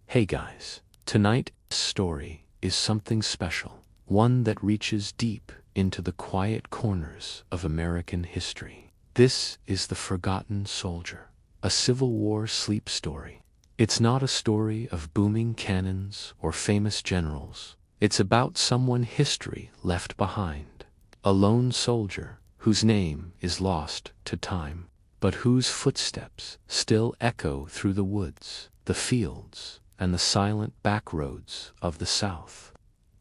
Hey guys, tonight's story is something special, one that reaches deep into the quiet corners of American history. This is The Forgotten Soldier, a Civil War sleep story. It's not a story of booming cannons or famous generals. It's about someone history left behind, a lone soldier whose name is lost to time, but whose footsteps still echo through the woods, the fields, and the silent backroads of the South.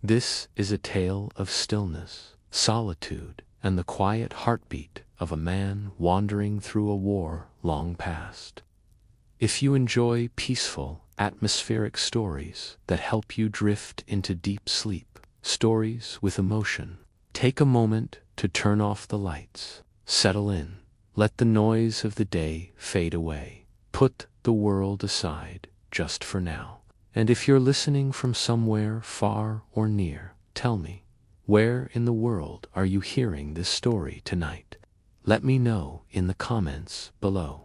This is a tale of stillness, solitude, and the quiet heartbeat of a man wandering through a war long past. If you enjoy peaceful, atmospheric stories that help you drift into deep sleep, stories with emotion, take a moment to turn off the lights, settle in, let the noise of the day fade away, put the world aside just for now. And if you're listening from somewhere far or near, tell me, where in the world are you hearing this story tonight? Let me know in the comments below.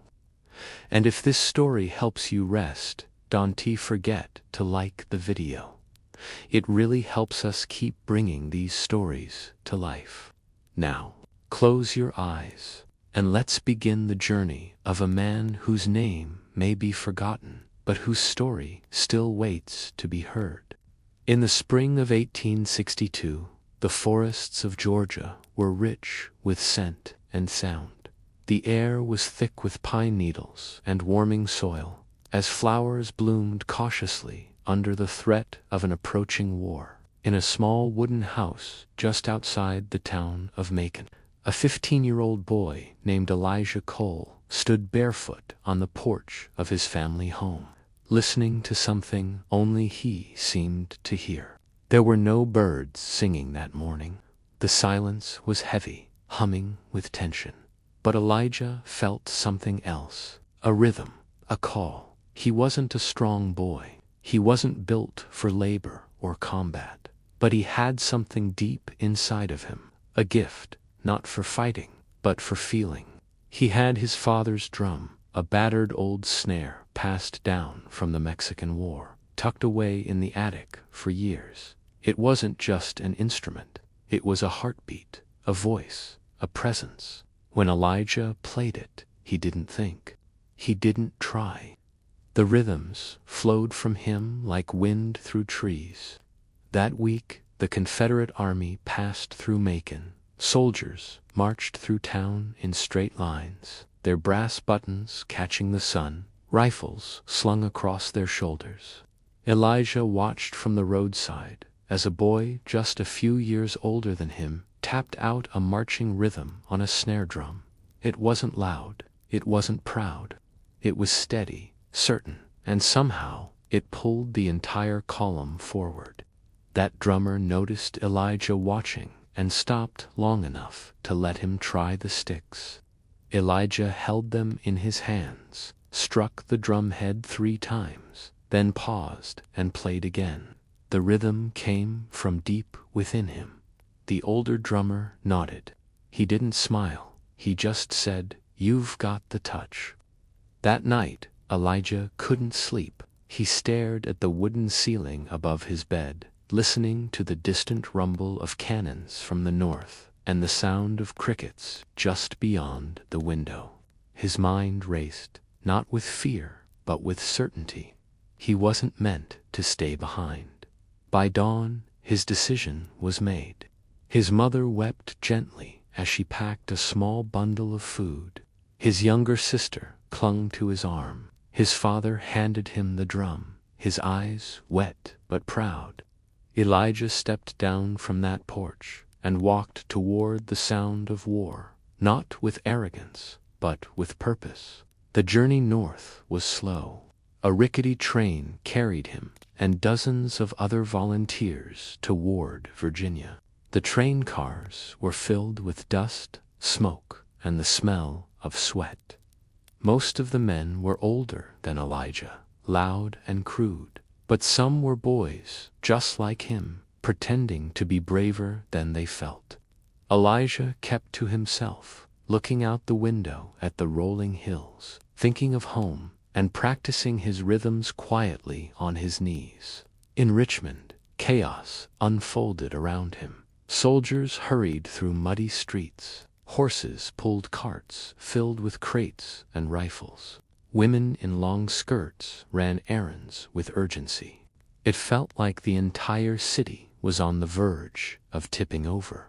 And if this story helps you rest, don't forget to like the video. It really helps us keep bringing these stories to life. Now, close your eyes, and let's begin the journey of a man whose name may be forgotten, but whose story still waits to be heard. In the spring of 1862, the forests of Georgia were rich with scent and sound. The air was thick with pine needles and warming soil, as flowers bloomed cautiously under the threat of an approaching war. In a small wooden house just outside the town of Macon, a 15-year-old boy named Elijah Cole stood barefoot on the porch of his family home, listening to something only he seemed to hear. There were no birds singing that morning. The silence was heavy, humming with tension. But Elijah felt something else, a rhythm, a call. He wasn't a strong boy. He wasn't built for labor or combat. But he had something deep inside of him, a gift, not for fighting, but for feeling. He had his father's drum, a battered old snare passed down from the Mexican War, tucked away in the attic for years. It wasn't just an instrument. It was a heartbeat, a voice, a presence. When Elijah played it, he didn't think. He didn't try. The rhythms flowed from him like wind through trees. That week, the Confederate Army passed through Macon. Soldiers marched through town in straight lines, their brass buttons catching the sun, rifles slung across their shoulders. Elijah watched from the roadside as a boy just a few years older than him tapped out a marching rhythm on a snare drum. It wasn't loud, it wasn't proud. It was steady, certain, and somehow it pulled the entire column forward. That drummer noticed Elijah watching and stopped long enough to let him try the sticks. Elijah held them in his hands, struck the drumhead 3 times, then paused and played again. The rhythm came from deep within him. The older drummer nodded. He didn't smile. He just said, "You've got the touch." That night, Elijah couldn't sleep. He stared at the wooden ceiling above his bed, listening to the distant rumble of cannons from the north and the sound of crickets just beyond the window. His mind raced, not with fear, but with certainty. He wasn't meant to stay behind. By dawn, his decision was made. His mother wept gently as she packed a small bundle of food. His younger sister clung to his arm. His father handed him the drum, his eyes wet but proud. Elijah stepped down from that porch and walked toward the sound of war, not with arrogance, but with purpose. The journey north was slow. A rickety train carried him and dozens of other volunteers toward Virginia. The train cars were filled with dust, smoke, and the smell of sweat. Most of the men were older than Elijah, loud and crude, but some were boys, just like him, pretending to be braver than they felt. Elijah kept to himself, looking out the window at the rolling hills, thinking of home, and practicing his rhythms quietly on his knees. In Richmond, chaos unfolded around him. Soldiers hurried through muddy streets. Horses pulled carts filled with crates and rifles. Women in long skirts ran errands with urgency. It felt like the entire city was on the verge of tipping over.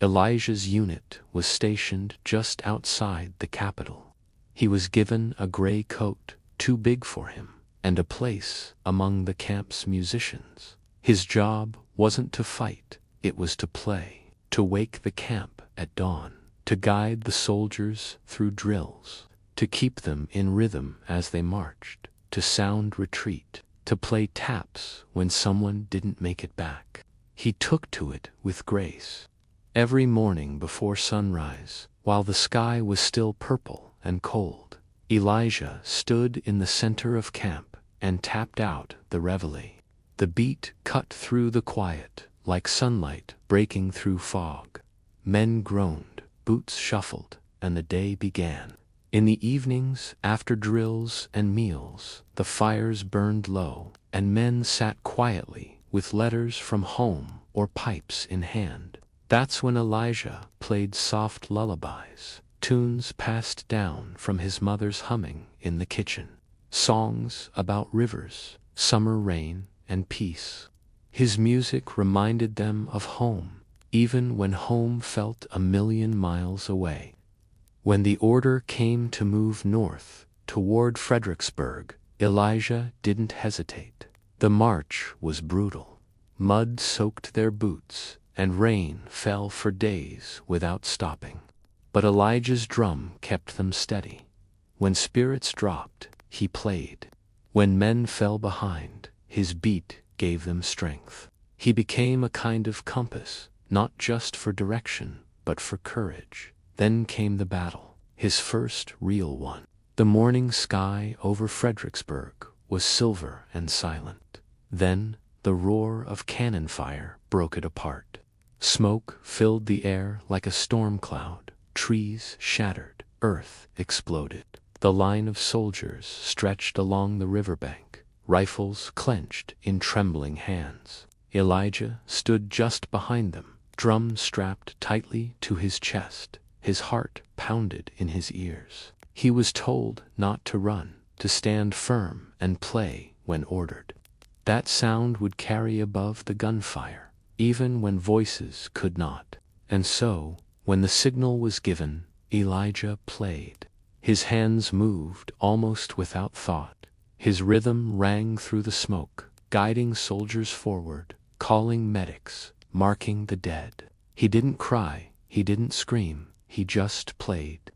Elijah's unit was stationed just outside the capital. He was given a gray coat, too big for him, and a place among the camp's musicians. His job wasn't to fight, it was to play, to wake the camp at dawn, to guide the soldiers through drills, to keep them in rhythm as they marched, to sound retreat, to play taps when someone didn't make it back. He took to it with grace. Every morning before sunrise, while the sky was still purple and cold, Elijah stood in the center of camp and tapped out the reveille. The beat cut through the quiet like sunlight breaking through fog. Men groaned, boots shuffled, and the day began. In the evenings, after drills and meals, the fires burned low, and men sat quietly with letters from home or pipes in hand. That's when Elijah played soft lullabies, tunes passed down from his mother's humming in the kitchen, songs about rivers, summer rain, and peace. His music reminded them of home, even when home felt a million miles away. When the order came to move north, toward Fredericksburg, Elijah didn't hesitate. The march was brutal. Mud soaked their boots, and rain fell for days without stopping. But Elijah's drum kept them steady. When spirits dropped, he played. When men fell behind, his beat gave them strength. He became a kind of compass, not just for direction, but for courage. Then came the battle, his first real one. The morning sky over Fredericksburg was silver and silent. Then the roar of cannon fire broke it apart. Smoke filled the air like a storm cloud. Trees shattered, earth exploded. The line of soldiers stretched along the riverbank, rifles clenched in trembling hands. Elijah stood just behind them, drum strapped tightly to his chest. His heart pounded in his ears. He was told not to run, to stand firm and play when ordered. That sound would carry above the gunfire, even when voices could not. And so, when the signal was given, Elijah played. His hands moved almost without thought. His rhythm rang through the smoke, guiding soldiers forward, calling medics, marking the dead. He didn't cry, he didn't scream, he just played.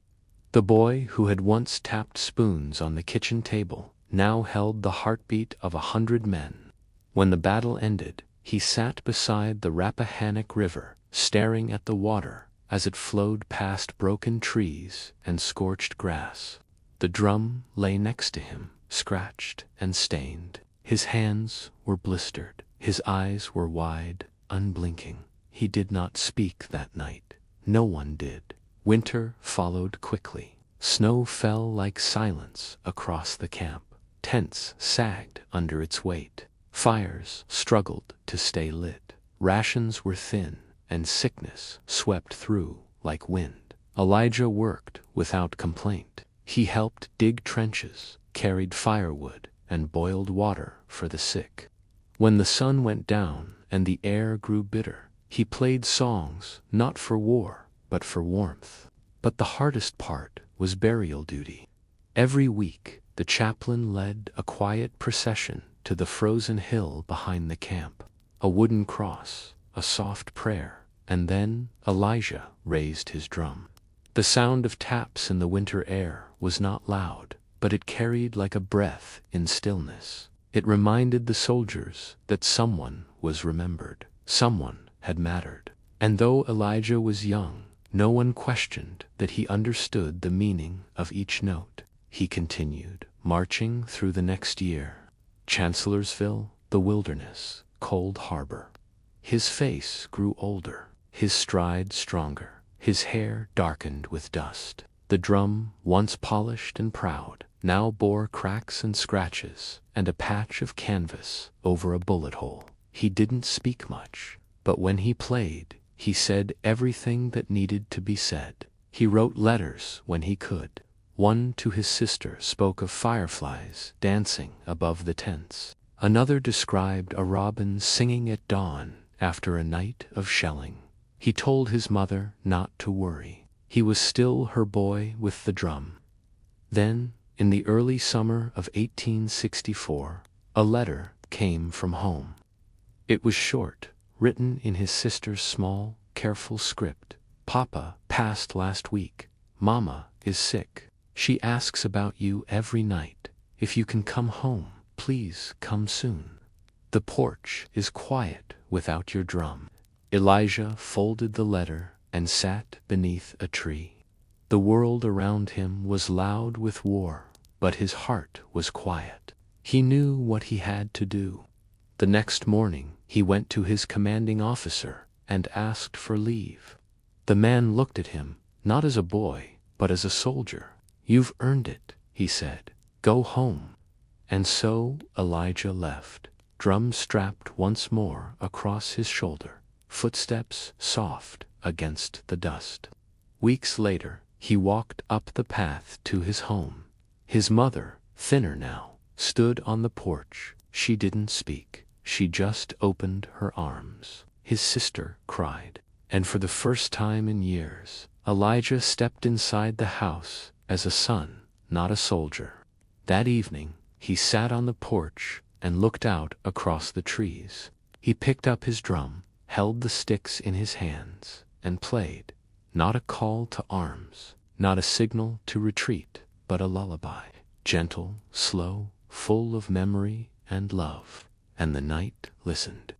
The boy who had once tapped spoons on the kitchen table now held the heartbeat of 100 men. When the battle ended, he sat beside the Rappahannock River, staring at the water as it flowed past broken trees and scorched grass. The drum lay next to him, scratched and stained. His hands were blistered. His eyes were wide, unblinking. He did not speak that night. No one did. Winter followed quickly. Snow fell like silence across the camp. Tents sagged under its weight. Fires struggled to stay lit. Rations were thin, and sickness swept through like wind. Elijah worked without complaint. He helped dig trenches, carried firewood, and boiled water for the sick. When the sun went down and the air grew bitter, he played songs not for war, but for warmth. But the hardest part was burial duty. Every week, the chaplain led a quiet procession to the frozen hill behind the camp. A wooden cross, a soft prayer, and then Elijah raised his drum. The sound of taps in the winter air was not loud, but it carried like a breath in stillness. It reminded the soldiers that someone was remembered, someone had mattered. And though Elijah was young, no one questioned that he understood the meaning of each note. He continued, marching through the next year. Chancellorsville, the Wilderness, Cold Harbor. His face grew older, his stride stronger, his hair darkened with dust. The drum, once polished and proud, now bore cracks and scratches, and a patch of canvas over a bullet hole. He didn't speak much, but when he played, he said everything that needed to be said. He wrote letters when he could. One to his sister spoke of fireflies dancing above the tents. Another described a robin singing at dawn after a night of shelling. He told his mother not to worry. He was still her boy with the drum. Then, in the early summer of 1864, a letter came from home. It was short, written in his sister's small, careful script. "Papa passed last week. Mama is sick. She asks about you every night. If you can come home, please come soon. The porch is quiet without your drum." Elijah folded the letter and sat beneath a tree. The world around him was loud with war, but his heart was quiet. He knew what he had to do. The next morning, he went to his commanding officer and asked for leave. The man looked at him, not as a boy, but as a soldier. "You've earned it," he said. "Go home." And so Elijah left, drum strapped once more across his shoulder, footsteps soft against the dust. Weeks later, he walked up the path to his home. His mother, thinner now, stood on the porch. She didn't speak. She just opened her arms. His sister cried. And for the first time in years, Elijah stepped inside the house as a son, not a soldier. That evening, he sat on the porch and looked out across the trees. He picked up his drum, held the sticks in his hands, and played. Not a call to arms, not a signal to retreat, but a lullaby. Gentle, slow, full of memory and love. And the night listened.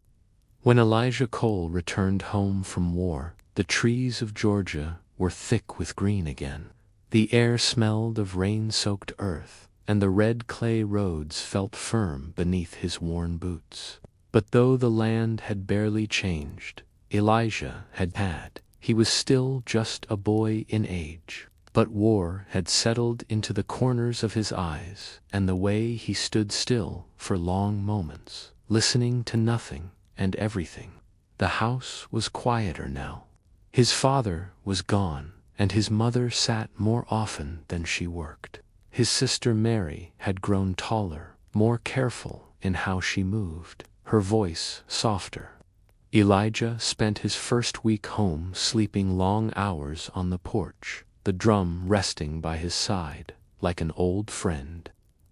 When Elijah Cole returned home from war, the trees of Georgia were thick with green again. The air smelled of rain-soaked earth, and the red clay roads felt firm beneath his worn boots. But though the land had barely changed, Elijah had. He was still just a boy in age. But war had settled into the corners of his eyes, and the way he stood still for long moments, listening to nothing and everything. The house was quieter now. His father was gone, and his mother sat more often than she worked. His sister Mary had grown taller, more careful in how she moved, her voice softer. Elijah spent his first week home sleeping long hours on the porch, the drum resting by his side, like an old friend.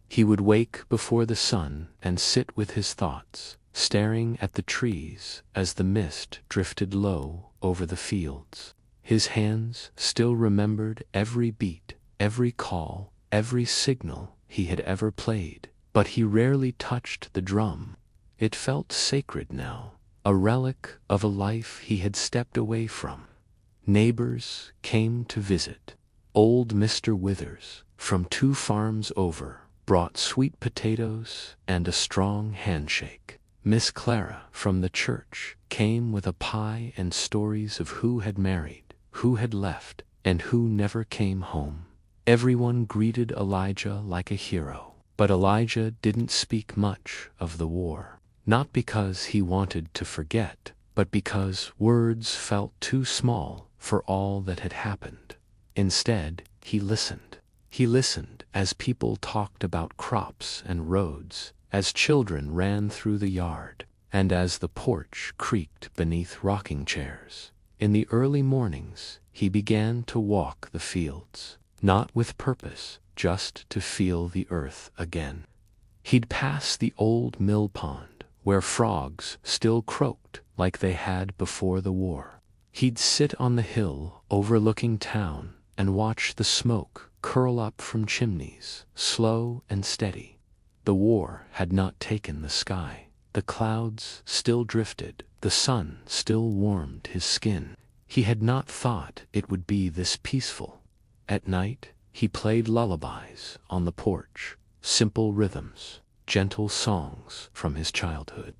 He would wake before the sun and sit with his thoughts, staring at the trees as the mist drifted low over the fields. His hands still remembered every beat, every call, every signal he had ever played, but he rarely touched the drum. It felt sacred now, a relic of a life he had stepped away from. Neighbors came to visit. Old Mr. Withers, from 2 farms over, brought sweet potatoes and a strong handshake. Miss Clara, from the church, came with a pie and stories of who had married, who had left, and who never came home. Everyone greeted Elijah like a hero, but Elijah didn't speak much of the war. Not because he wanted to forget, but because words felt too small for all that had happened. Instead, he listened. He listened as people talked about crops and roads, as children ran through the yard, and as the porch creaked beneath rocking chairs. In the early mornings, he began to walk the fields, not with purpose, just to feel the earth again. He'd pass the old mill pond, where frogs still croaked like they had before the war. He'd sit on the hill overlooking town and watch the smoke curl up from chimneys, slow and steady. The war had not taken the sky. The clouds still drifted, the sun still warmed his skin. He had not thought it would be this peaceful. At night, he played lullabies on the porch, simple rhythms, gentle songs from his childhood.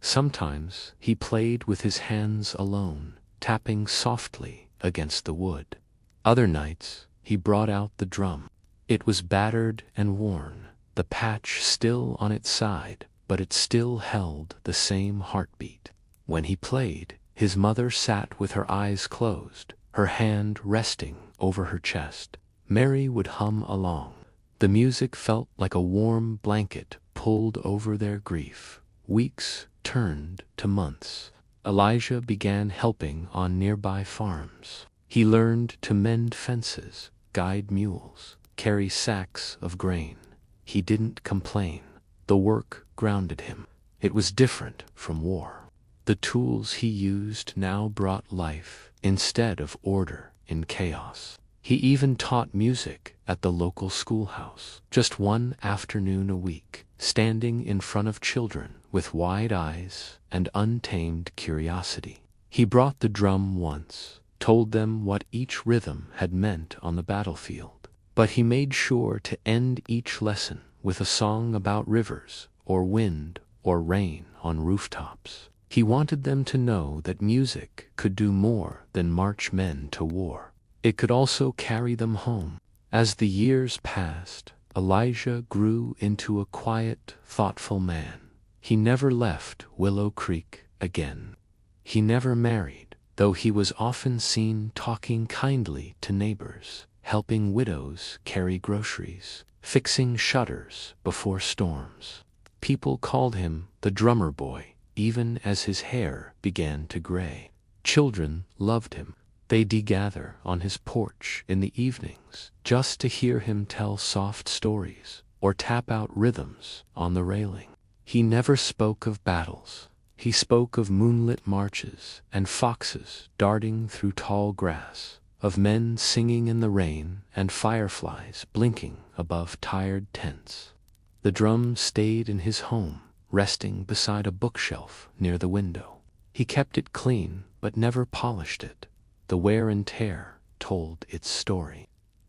Sometimes he played with his hands alone, tapping softly against the wood. Other nights, he brought out the drum. It was battered and worn, the patch still on its side, but it still held the same heartbeat. When he played, his mother sat with her eyes closed, her hand resting over her chest. Mary would hum along. The music felt like a warm blanket pulled over their grief. Weeks turned to months. Elijah began helping on nearby farms. He learned to mend fences, guide mules, carry sacks of grain. He didn't complain. The work grounded him. It was different from war. The tools he used now brought life instead of order in chaos. He even taught music at the local schoolhouse, just one afternoon a week, standing in front of children with wide eyes and untamed curiosity. He brought the drum once, told them what each rhythm had meant on the battlefield, but he made sure to end each lesson with a song about rivers or wind or rain on rooftops. He wanted them to know that music could do more than march men to war. It could also carry them home. As the years passed, Elijah grew into a quiet, thoughtful man. He never left Willow Creek again. He never married, though he was often seen talking kindly to neighbors, helping widows carry groceries, fixing shutters before storms. People called him the drummer boy, even as his hair began to gray. Children loved him. They'd gather on his porch in the evenings just to hear him tell soft stories or tap out rhythms on the railing. He never spoke of battles. He spoke of moonlit marches and foxes darting through tall grass, of men singing in the rain and fireflies blinking above tired tents. The drum stayed in his home, resting beside a bookshelf near the window. He kept it clean but never polished it. The wear and tear told its story.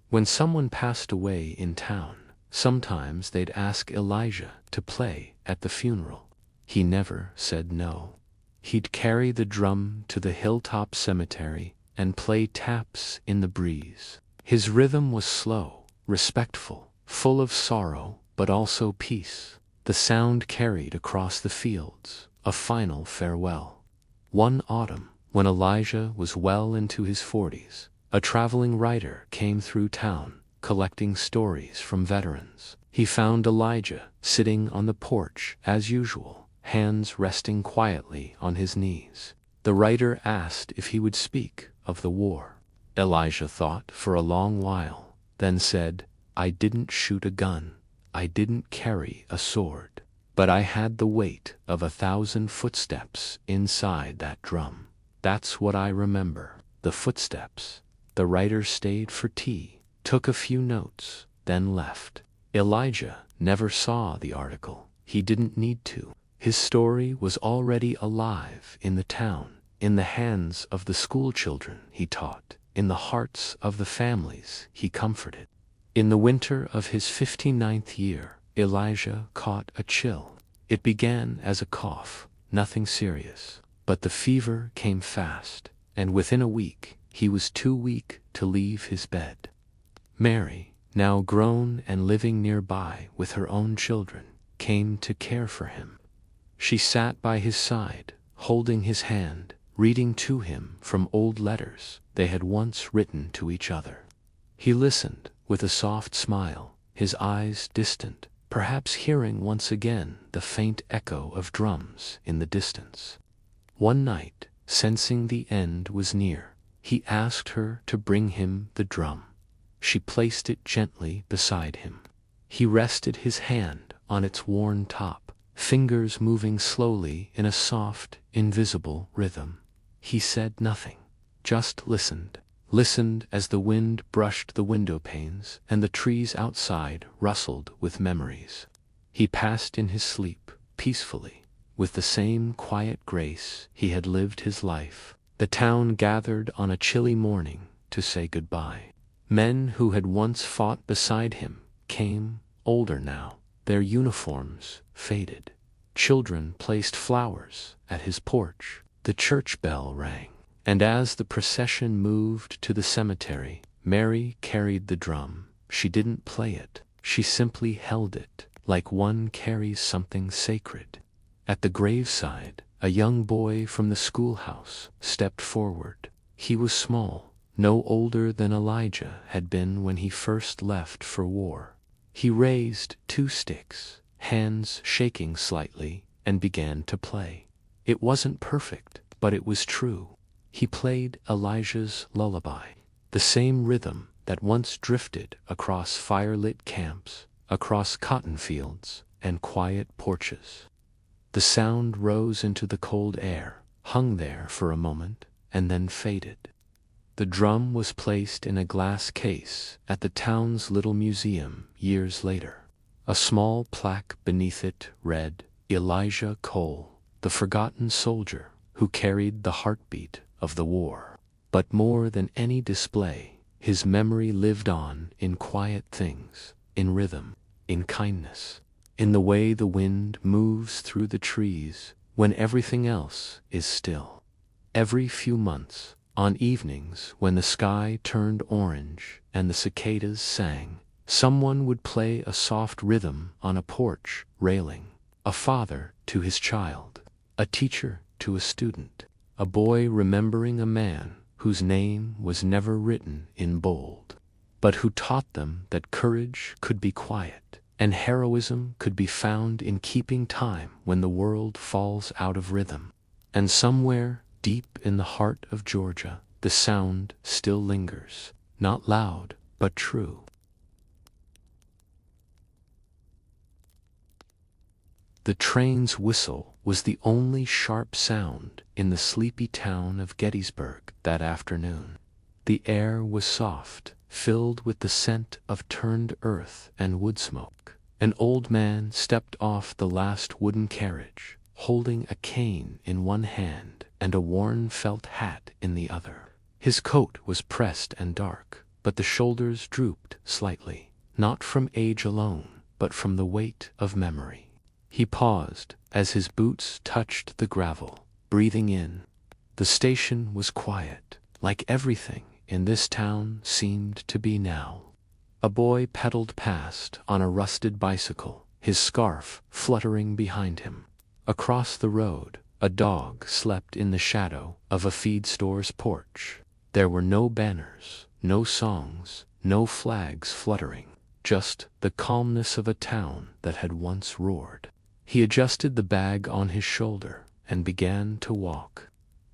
When someone passed away in town, sometimes they'd ask Elijah to play at the funeral. He never said no. He'd carry the drum to the hilltop cemetery and play taps in the breeze. His rhythm was slow, respectful, full of sorrow, but also peace. The sound carried across the fields, a final farewell. One autumn, when Elijah was well into his 40s, a traveling writer came through town, collecting stories from veterans. He found Elijah sitting on the porch as usual, hands resting quietly on his knees. The writer asked if he would speak of the war. Elijah thought for a long while, then said, "I didn't shoot a gun. I didn't carry a sword. But I had the weight of 1,000 footsteps inside that drum. That's what I remember, the footsteps." The writer stayed for tea, took a few notes, then left. Elijah never saw the article. He didn't need to. His story was already alive in the town, in the hands of the school children he taught, in the hearts of the families he comforted. In the winter of his 59th year, Elijah caught a chill. It began as a cough, nothing serious. But the fever came fast, and within a week he was too weak to leave his bed. Mary, now grown and living nearby with her own children, came to care for him. She sat by his side, holding his hand, reading to him from old letters they had once written to each other. He listened with a soft smile, his eyes distant, perhaps hearing once again the faint echo of drums in the distance. One night, sensing the end was near, he asked her to bring him the drum. She placed it gently beside him. He rested his hand on its worn top, fingers moving slowly in a soft, invisible rhythm. He said nothing, just listened as the wind brushed the window panes and the trees outside rustled with memories. He passed in his sleep, peacefully, with the same quiet grace he had lived his life. The town gathered on a chilly morning to say goodbye. Men who had once fought beside him came, older now, their uniforms faded. Children placed flowers at his porch. The church bell rang, and as the procession moved to the cemetery, Mary carried the drum. she didn't play it. She simply held it, like one carries something sacred. At the graveside, a young boy from the schoolhouse stepped forward. He was small, no older than Elijah had been when he first left for war. He raised 2 sticks, hands shaking slightly, and began to play. It wasn't perfect, but it was true. He played Elijah's lullaby, the same rhythm that once drifted across firelit camps, across cotton fields, and quiet porches. The sound rose into the cold air, hung there for a moment, and then faded. The drum was placed in a glass case at the town's little museum years later. A small plaque beneath it read, "Elijah Cole, the forgotten soldier who carried the heartbeat of the war." But more than any display, his memory lived on in quiet things, in rhythm, in kindness, in the way the wind moves through the trees when everything else is still. Every few months, on evenings when the sky turned orange and the cicadas sang, someone would play a soft rhythm on a porch railing. A father to his child, a teacher to a student, a boy remembering a man whose name was never written in bold, but who taught them that courage could be quiet, and heroism could be found in keeping time when the world falls out of rhythm. And somewhere deep in the heart of Georgia, the sound still lingers, not loud, but true. The train's whistle was the only sharp sound in the sleepy town of Gettysburg that afternoon. The air was soft, filled with the scent of turned earth and wood smoke. An old man stepped off the last wooden carriage, holding a cane in one hand and a worn felt hat in the other. His coat was pressed and dark, but the shoulders drooped slightly, not from age alone, but from the weight of memory. He paused as his boots touched the gravel, breathing in. The station was quiet, like everything in this town seemed to be now. A boy pedaled past on a rusted bicycle, his scarf fluttering behind him. Across the road, a dog slept in the shadow of a feed store's porch. There were no banners, no songs, no flags fluttering, just the calmness of a town that had once roared. He adjusted the bag on his shoulder and began to walk.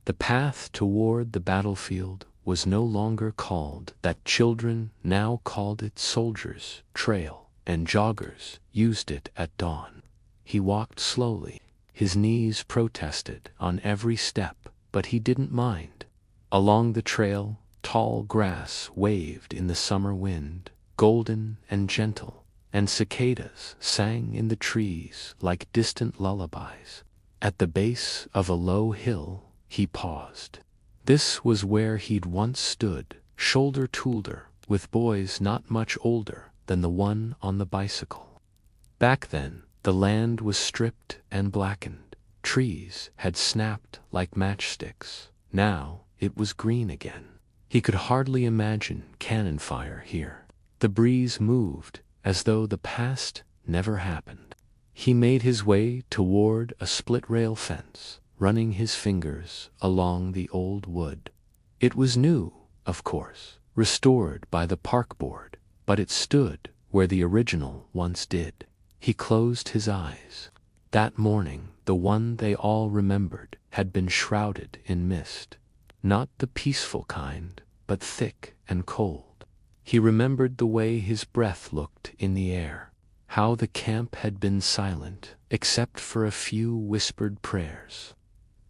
The path toward the battlefield was no longer called that. Children now called it Soldiers' Trail, and joggers used it at dawn. He walked slowly. His knees protested on every step, but he didn't mind. Along the trail, tall grass waved in the summer wind, golden and gentle, and cicadas sang in the trees like distant lullabies. At the base of a low hill, he paused. This was where he'd once stood, shoulder to shoulder, with boys not much older than the one on the bicycle. Back then, the land was stripped and blackened. Trees had snapped like matchsticks. Now it was green again. He could hardly imagine cannon fire here. The breeze moved as though the past never happened. He made his way toward a split-rail fence, running his fingers along the old wood. It was new, of course, restored by the park board, but it stood where the original once did. He closed his eyes. That morning, the one they all remembered, had been shrouded in mist. Not the peaceful kind, but thick and cold. He remembered the way his breath looked in the air, how the camp had been silent, except for a few whispered prayers.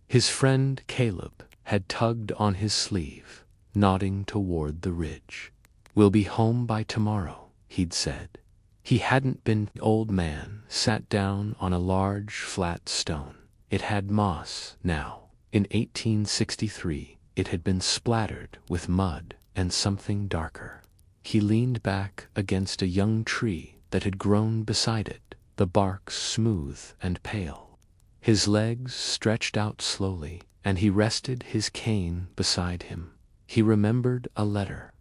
His friend Caleb had tugged on his sleeve, nodding toward the ridge. "We'll be home by tomorrow," he'd said. He hadn't been. The old man sat down on a large flat stone. It had moss now. In 1863, it had been splattered with mud and something darker. He leaned back against a young tree that had grown beside it, the bark smooth and pale. His legs stretched out slowly, and he rested his cane beside him. He remembered a letter.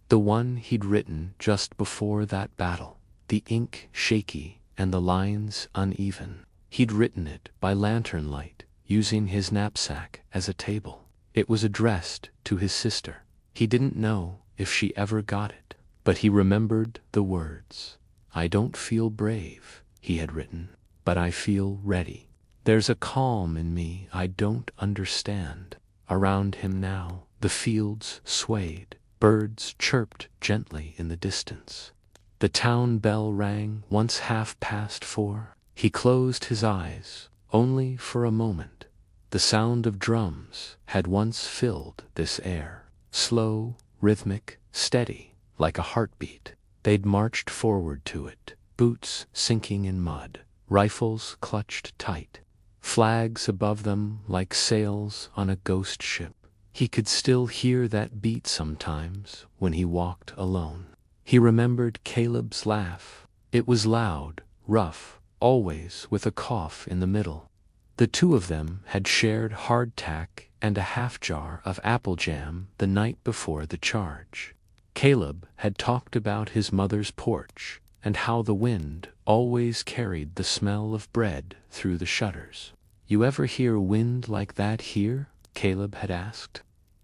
The one he'd written just before that battle. The ink shaky and the lines uneven. He'd written it by lantern light, using his knapsack as a table. It was addressed to his sister. He didn't know if she ever got it, but he remembered the words. "I don't feel brave," he had written, "but I feel ready. There's a calm in me I don't understand." Around him now, the fields swayed. Birds chirped gently in the distance. The town bell rang once 4:30. He closed his eyes, only for a moment. The sound of drums had once filled this air. Slow, rhythmic, steady, like a heartbeat. They'd marched forward to it, boots sinking in mud, rifles clutched tight, flags above them like sails on a ghost ship. He could still hear that beat sometimes when he walked alone. He remembered Caleb's laugh. It was loud, rough, always with a cough in the middle. The two of them had shared hardtack and a half jar of apple jam the night before the charge. Caleb had talked about his mother's porch and how the wind always carried the smell of bread through the shutters. "You ever hear wind like that here?" Caleb had asked.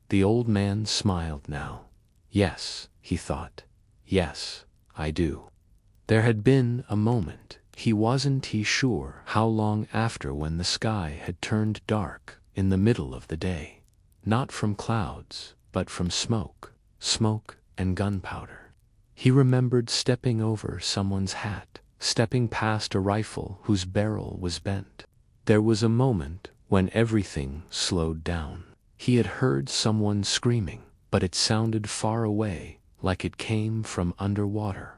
The old man smiled now. "Yes," he thought. "Yes, I do." There had been a moment, he wasn't sure how long after, when the sky had turned dark in the middle of the day. Not from clouds, but from smoke and gunpowder. He remembered stepping over someone's hat, stepping past a rifle whose barrel was bent. There was a moment when everything slowed down. He had heard someone screaming, but it sounded far away, like it came from underwater.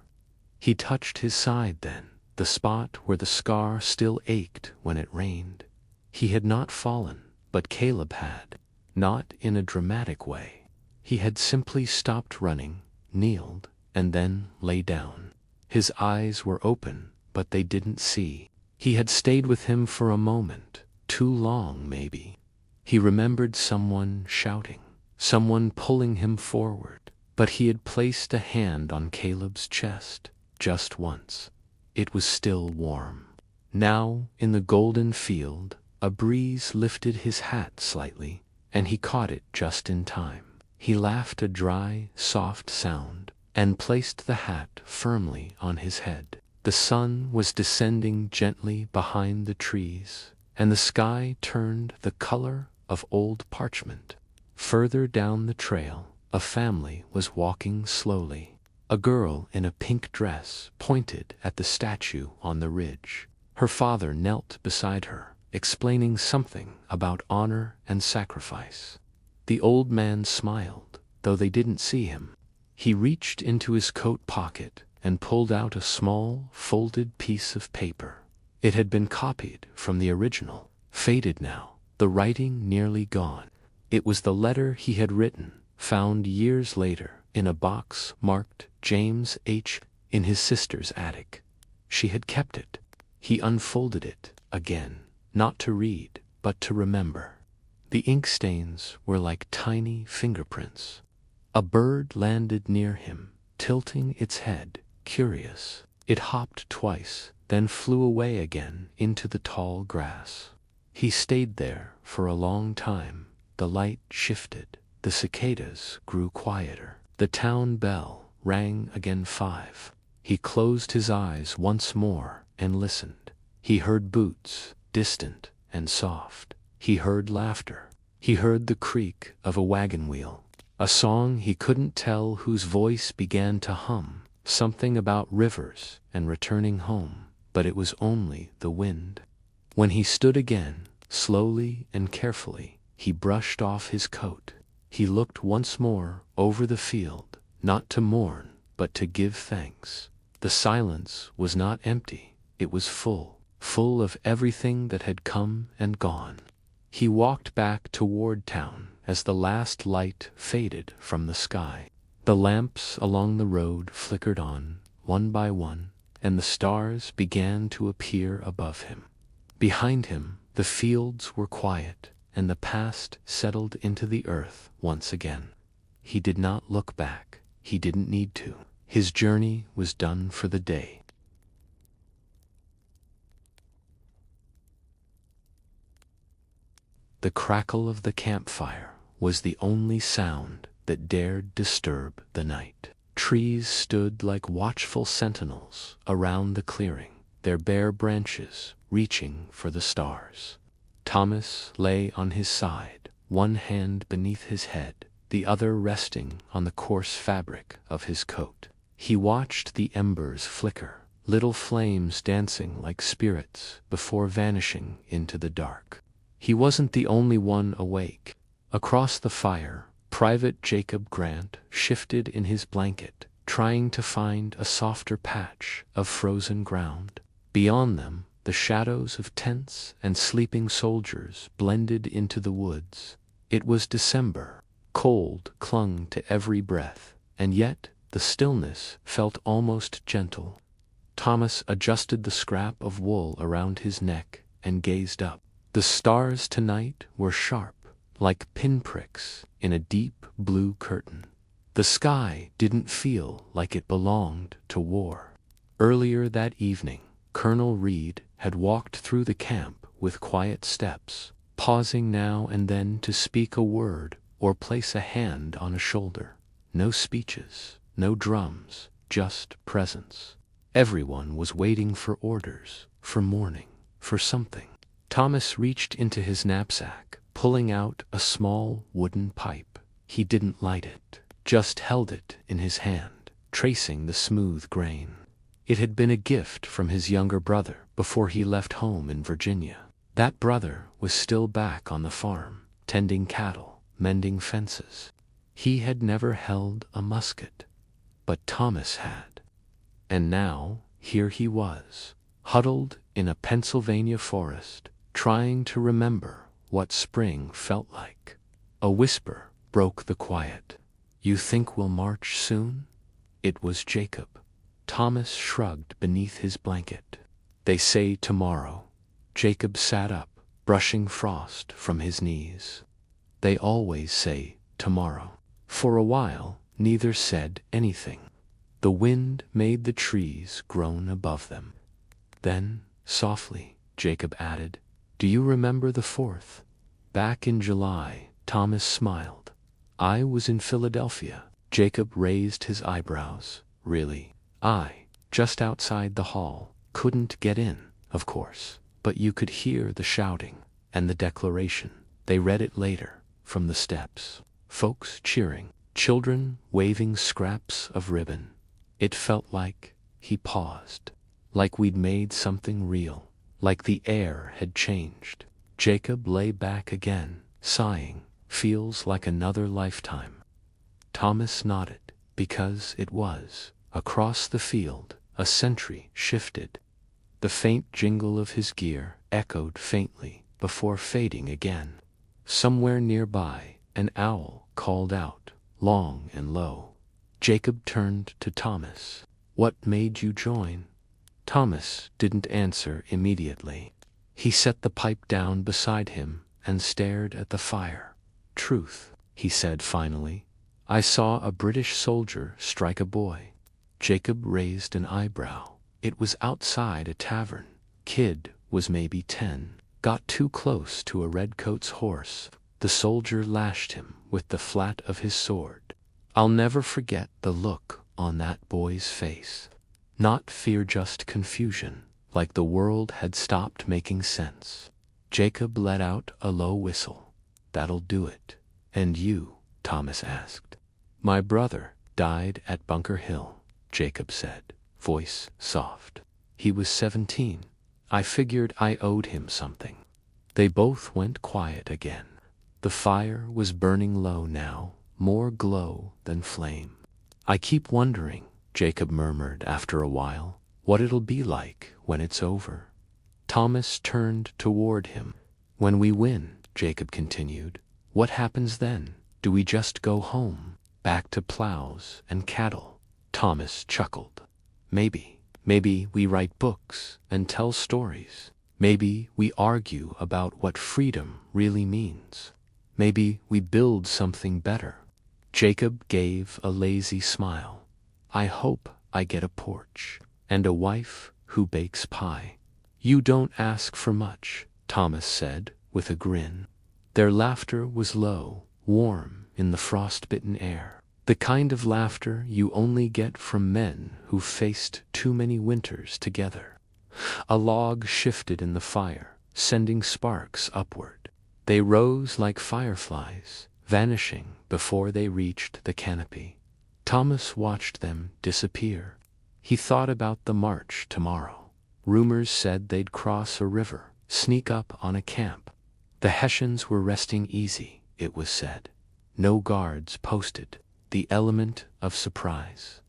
He touched his side then, the spot where the scar still ached when it rained. He had not fallen, but Caleb had. Not in a dramatic way. He had simply stopped running, kneeled, and then lay down. His eyes were open, but they didn't see. He had stayed with him for a moment, too long maybe. He remembered someone shouting, someone pulling him forward, but he had placed a hand on Caleb's chest, just once. It was still warm. Now, in the golden field, a breeze lifted his hat slightly, and he caught it just in time. He laughed a dry, soft sound, and placed the hat firmly on his head. The sun was descending gently behind the trees, and the sky turned the color of old parchment. Further down the trail, a family was walking slowly. A girl in a pink dress pointed at the statue on the ridge. Her father knelt beside her, explaining something about honor and sacrifice. The old man smiled, though they didn't see him. He reached into his coat pocket and pulled out a small, folded piece of paper. It had been copied from the original, faded now, the writing nearly gone. It was the letter he had written, found years later in a box marked James H. in his sister's attic. She had kept it. He unfolded it again, not to read, but to remember. The ink stains were like tiny fingerprints. A bird landed near him, tilting its head, curious. It hopped twice, then flew away again into the tall grass. He stayed there for a long time. The light shifted. The cicadas grew quieter. The town bell rang again 5. He closed his eyes once more and listened. He heard boots, distant and soft. He heard laughter. He heard the creak of a wagon wheel. A song he couldn't tell whose voice began to hum, something about rivers and returning home, but it was only the wind. When he stood again, slowly and carefully, he brushed off his coat. He looked once more over the field, not to mourn, but to give thanks. The silence was not empty, it was full of everything that had come and gone. He walked back toward town as the last light faded from the sky. The lamps along the road flickered on, one by one, and the stars began to appear above him. Behind him, the fields were quiet, and the past settled into the earth once again. He did not look back. he didn't need to. His journey was done for the day. The crackle of the campfire was the only sound that dared disturb the night. Trees stood like watchful sentinels around the clearing, their bare branches reaching for the stars. Thomas lay on his side, one hand beneath his head, the other resting on the coarse fabric of his coat. He watched the embers flicker, little flames dancing like spirits before vanishing into the dark. He wasn't the only one awake. Across the fire, Private Jacob Grant shifted in his blanket, trying to find a softer patch of frozen ground. Beyond them, the shadows of tents and sleeping soldiers blended into the woods. It was December. Cold clung to every breath, and yet the stillness felt almost gentle. Thomas adjusted the scrap of wool around his neck and gazed up. The stars tonight were sharp, like pinpricks in a deep blue curtain. The sky didn't feel like it belonged to war. Earlier that evening, Colonel Reed had walked through the camp with quiet steps, pausing now and then to speak a word or place a hand on a shoulder. No speeches, no drums, just presence. Everyone was waiting for orders, for morning, for something. Thomas reached into his knapsack, pulling out a small wooden pipe. He didn't light it, just held it in his hand, tracing the smooth grain. It had been a gift from his younger brother before he left home in Virginia. That brother was still back on the farm, tending cattle, mending fences. He had never held a musket, but Thomas had. And now, here he was, huddled in a Pennsylvania forest, trying to remember what spring felt like. A whisper broke the quiet. "You think we'll march soon?" It was Jacob. Thomas shrugged beneath his blanket. "They say tomorrow." Jacob sat up, brushing frost from his knees. "They always say tomorrow." For a while, neither said anything. The wind made the trees groan above them. Then, softly, Jacob added, "Do you remember the 4th? Back in July." Thomas smiled. "I was in Philadelphia." Jacob raised his eyebrows. "Really?" Just outside the hall. Couldn't get in, of course, but you could hear the shouting and the declaration. They read it later, from the steps. Folks cheering, children waving scraps of ribbon. It felt like," he paused, "like we'd made something real, like the air had changed." Jacob lay back again, sighing. "Feels like another lifetime." Thomas nodded, because it was. Across the field, a sentry shifted. The faint jingle of his gear echoed faintly before fading again. Somewhere nearby, an owl called out, long and low. Jacob turned to Thomas. "What made you join?" Thomas didn't answer immediately. He set the pipe down beside him and stared at the fire. "Truth," he said finally. "I saw a British soldier strike a boy." Jacob raised an eyebrow. "It was outside a tavern. Kid was maybe 10. Got too close to a redcoat's horse. The soldier lashed him with the flat of his sword. I'll never forget the look on that boy's face. Not fear, just confusion, like the world had stopped making sense." Jacob let out a low whistle. "That'll do it." "And you?" Thomas asked. "My brother died at Bunker Hill," Jacob said, voice soft. "He was 17. I figured I owed him something." They both went quiet again. The fire was burning low now, more glow than flame. "I keep wondering," Jacob murmured after a while, "what it'll be like when it's over." Thomas turned toward him. "When we win," Jacob continued, "what happens then? Do we just go home, back to plows and cattle?" Thomas chuckled. "Maybe we write books and tell stories. Maybe we argue about what freedom really means. Maybe we build something better." Jacob gave a lazy smile. I hope I get a porch, and a wife who bakes pie. You don't ask for much, Thomas said with a grin. Their laughter was low, warm in the frost-bitten air. The kind of laughter you only get from men who've faced too many winters together. A log shifted in the fire, sending sparks upward. They rose like fireflies, vanishing before they reached the canopy. Thomas watched them disappear. He thought about the march tomorrow. Rumors said they'd cross a river, sneak up on a camp. The Hessians were resting easy, it was said. No guards posted. The element of surprise.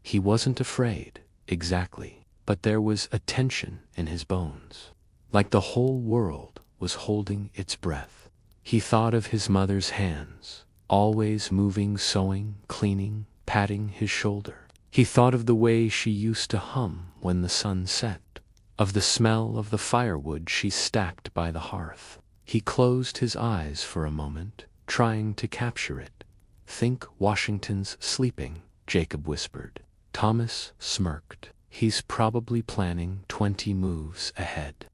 He wasn't afraid, exactly, but there was a tension in his bones, like the whole world was holding its breath. He thought of his mother's hands, always moving, sewing, cleaning, patting his shoulder. He thought of the way she used to hum when the sun set, of the smell of the firewood she stacked by the hearth. He closed his eyes for a moment, trying to capture it. Think Washington's sleeping, Jacob whispered. Thomas smirked. He's probably planning 20 moves ahead.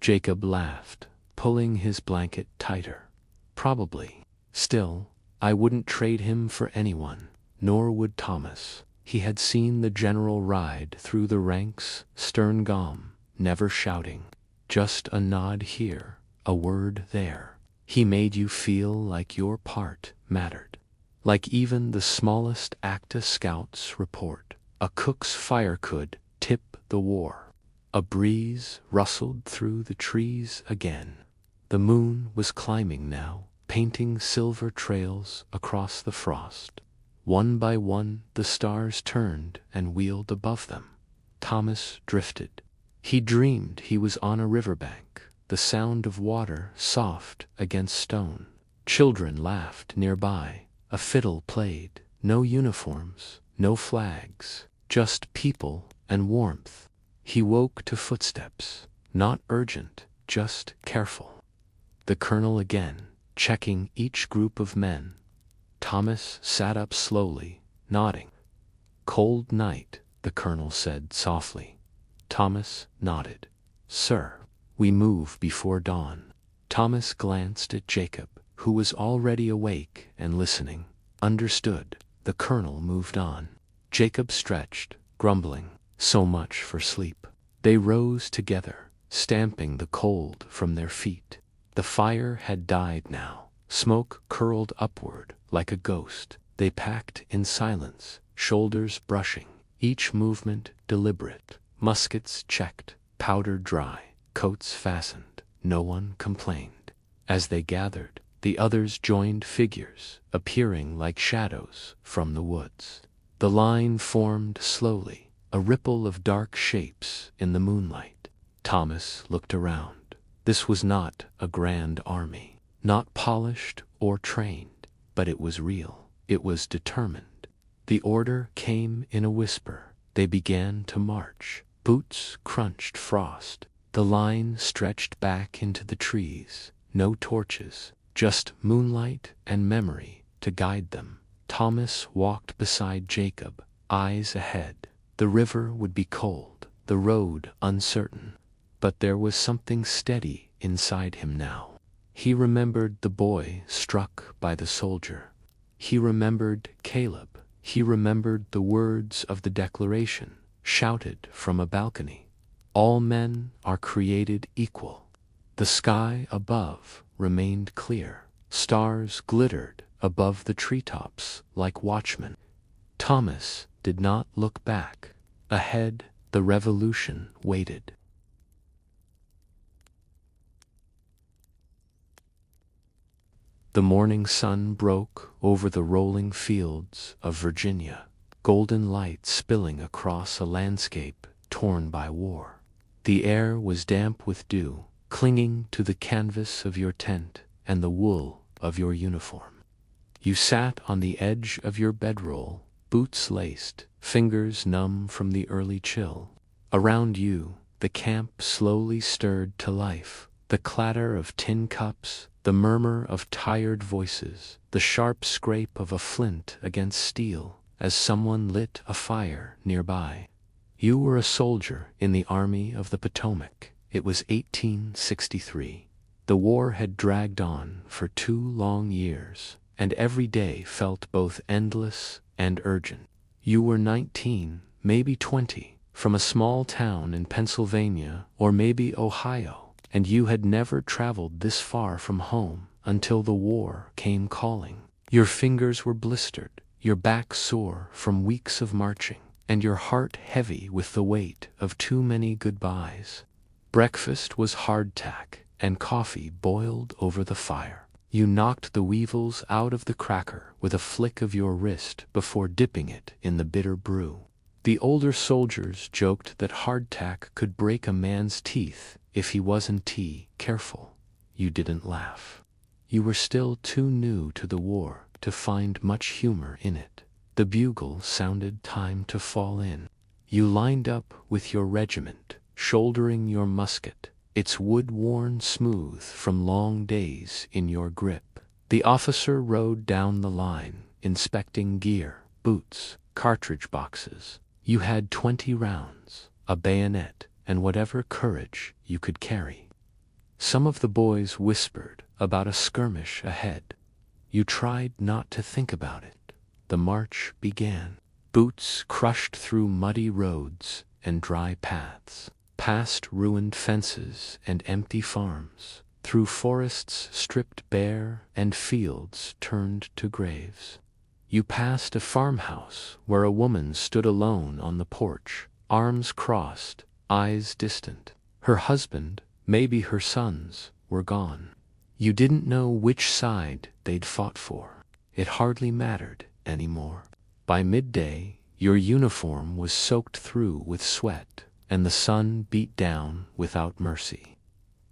Jacob laughed, pulling his blanket tighter. Probably. Still, I wouldn't trade him for anyone, nor would Thomas. He had seen the general ride through the ranks, stern calm, never shouting. Just a nod here, a word there. He made you feel like your part mattered. Like even the smallest Acta Scouts report, a cook's fire could tip the war. A breeze rustled through the trees again. The moon was climbing now, painting silver trails across the frost. One by one the stars turned and wheeled above them. Thomas drifted. He dreamed he was on a riverbank, the sound of water soft against stone. Children laughed nearby. A fiddle played. No uniforms, no flags, just people and warmth. He woke to footsteps, not urgent, just careful. The colonel again, checking each group of men. Thomas sat up slowly, nodding. Cold night, the colonel said softly. Thomas nodded. Sir, we move before dawn. Thomas glanced at Jacob, who was already awake and listening. Understood. The colonel moved on. Jacob stretched, grumbling. So much for sleep. They rose together, stamping the cold from their feet. The fire had died now. Smoke curled upward like a ghost. They packed in silence, shoulders brushing, each movement deliberate. Muskets checked, powder dry, coats fastened. No one complained. As they gathered, the others joined figures, appearing like shadows from the woods. The line formed slowly, a ripple of dark shapes in the moonlight. Thomas looked around. This was not a grand army, not polished or trained, but it was real. It was determined. The order came in a whisper. They began to march. Boots crunched frost. The line stretched back into the trees. No torches. Just moonlight and memory to guide them. Thomas walked beside Jacob, eyes ahead. The river would be cold, the road uncertain, but there was something steady inside him now. He remembered the boy struck by the soldier. He remembered Caleb. He remembered the words of the Declaration, shouted from a balcony. All men are created equal. The sky above remained clear. Stars glittered above the treetops like watchmen. Thomas did not look back. Ahead, the revolution waited. The morning sun broke over the rolling fields of Virginia, golden light spilling across a landscape torn by war. The air was damp with dew, clinging to the canvas of your tent and the wool of your uniform. You sat on the edge of your bedroll, boots laced, fingers numb from the early chill. Around you, the camp slowly stirred to life, the clatter of tin cups, the murmur of tired voices, the sharp scrape of a flint against steel as someone lit a fire nearby. You were a soldier in the Army of the Potomac. It was 1863. The war had dragged on for 2 long years, and every day felt both endless and urgent. You were 19, maybe 20, from a small town in Pennsylvania or maybe Ohio, and you had never traveled this far from home until the war came calling. Your fingers were blistered, your back sore from weeks of marching, and your heart heavy with the weight of too many goodbyes. Breakfast was hardtack, and coffee boiled over the fire. You knocked the weevils out of the cracker with a flick of your wrist before dipping it in the bitter brew. The older soldiers joked that hardtack could break a man's teeth if he wasn't careful. You didn't laugh. You were still too new to the war to find much humor in it. The bugle sounded time to fall in. You lined up with your regiment, shouldering your musket, its wood worn smooth from long days in your grip. The officer rode down the line, inspecting gear, boots, cartridge boxes. You had 20 rounds, a bayonet, and whatever courage you could carry. Some of the boys whispered about a skirmish ahead. You tried not to think about it. The march began. Boots crushed through muddy roads and dry paths, past ruined fences and empty farms, through forests stripped bare and fields turned to graves. You passed a farmhouse where a woman stood alone on the porch, arms crossed, eyes distant. Her husband, maybe her sons, were gone. You didn't know which side they'd fought for. It hardly mattered anymore. By midday, your uniform was soaked through with sweat, and the sun beat down without mercy.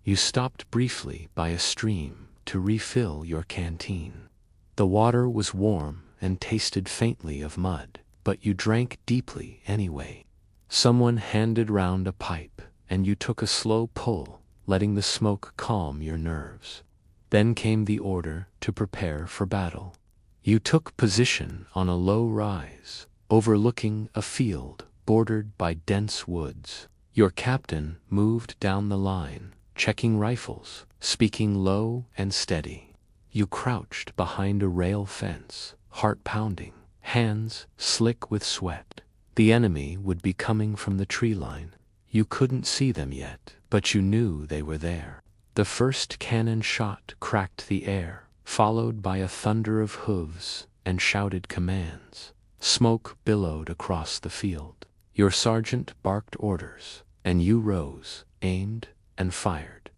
You stopped briefly by a stream to refill your canteen. The water was warm and tasted faintly of mud, but you drank deeply anyway. Someone handed round a pipe, and you took a slow pull, letting the smoke calm your nerves. Then came the order to prepare for battle. You took position on a low rise, overlooking a field bordered by dense woods. Your captain moved down the line, checking rifles, speaking low and steady. You crouched behind a rail fence, heart pounding, hands slick with sweat. The enemy would be coming from the tree line. You couldn't see them yet, but you knew they were there. The first cannon shot cracked the air, followed by a thunder of hooves and shouted commands. Smoke billowed across the field. Your sergeant barked orders, and you rose, aimed, and fired.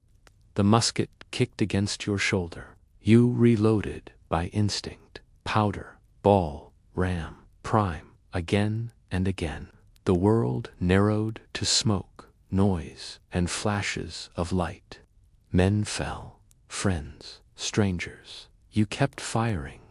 The musket kicked against your shoulder. You reloaded by instinct. Powder, ball, ram, prime, again and again. The world narrowed to smoke, noise, and flashes of light. Men fell, friends, strangers. You kept firing.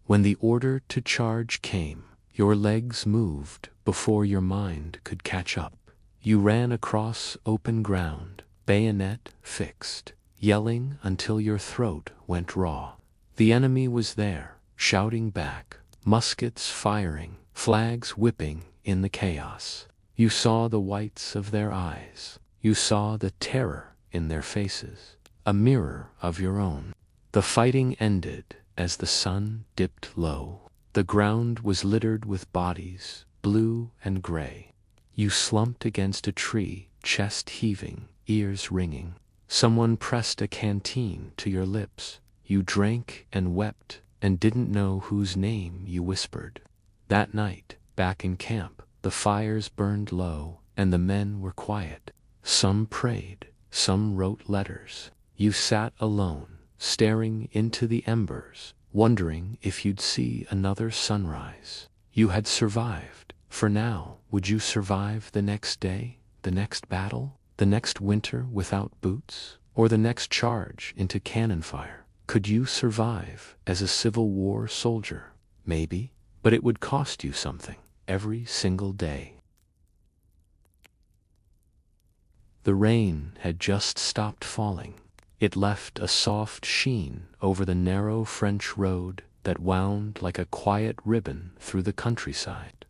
When the order to charge came, your legs moved before your mind could catch up. You ran across open ground, bayonet fixed, yelling until your throat went raw. The enemy was there, shouting back, muskets firing, flags whipping in the chaos. You saw the whites of their eyes. You saw the terror in their faces, a mirror of your own. The fighting ended as the sun dipped low. The ground was littered with bodies, blue and gray. You slumped against a tree, chest heaving, ears ringing. Someone pressed a canteen to your lips. You drank and wept and didn't know whose name you whispered. That night, back in camp, the fires burned low and the men were quiet. Some prayed, some wrote letters. You sat alone, staring into the embers, wondering if you'd see another sunrise. You had survived. For now, would you survive the next day, the next battle, the next winter without boots, or the next charge into cannon fire? Could you survive as a Civil War soldier? Maybe, but it would cost you something every single day. The rain had just stopped falling. It left a soft sheen over the narrow French road that wound like a quiet ribbon through the countryside.